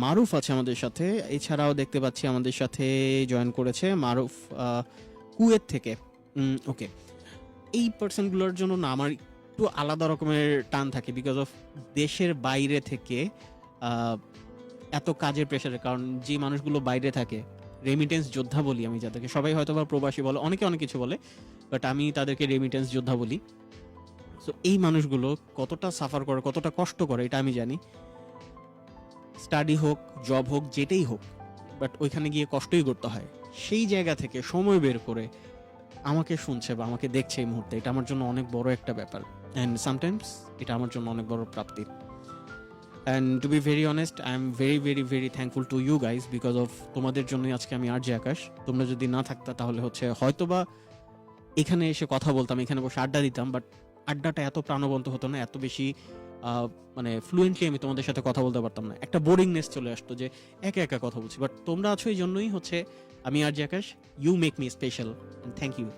মারুফ আছে আমাদের সাথে। এছাড়াও দেখতে পাচ্ছি আমাদের সাথে জয়েন করেছে মারুফ কুয়েত থেকে। ওকে, এই পার্সনগুলোর জন্য না আমার একটু আলাদা রকমের টান থাকে, বিকজ অফ দেশের বাইরে থেকে এত কাজের প্রেশারের কারণ যে মানুষগুলো বাইরে থাকে, রেমিটেন্স যোদ্ধা বলি আমি যাদেরকে, সবাই হয়তো বা প্রবাসী বলে, অনেকে অনেক কিছু বলে, বাট আমি তাদেরকে রেমিটেন্স যোদ্ধা বলি। সো এই মানুষগুলো কতটা সাফার করে, কতটা কষ্ট করে এটা আমি জানি। স্টাডি হোক, জব হোক, যেটাই হোক, বাট ওইখানে গিয়ে কষ্টই করতে হয়। সেই জায়গা থেকে সময় বের করে আমাকে শুনছে বা আমাকে দেখছে এই মুহূর্তে, এটা আমার জন্য অনেক বড় একটা ব্যাপার। অ্যান্ড সামটাইমস এটা আমার জন্য অনেক বড় প্রাপ্তি। And to be very honest, I am very very very thankful to you guys, because of তোমাদের জন্যই আজকে আমি আর যে আকাশ। তোমরা যদি না থাকতা তাহলে হচ্ছে হয়তোবা এখানে এসে কথা বলতাম, এখানে বসে আড্ডা দিতাম, বাট আড্ডাটা এত প্রাণবন্ত হতো না, এত বেশি মানে ফ্লুয়েন্টলি আমি তোমাদের সাথে কথা বলতে পারতাম না। একটা বোরিংনেস চলে আসতো যে একা একা কথা বলছি, বাট তোমরা আছো এই জন্যই হচ্ছে আমি আর যে Akash. You make me special, thank you.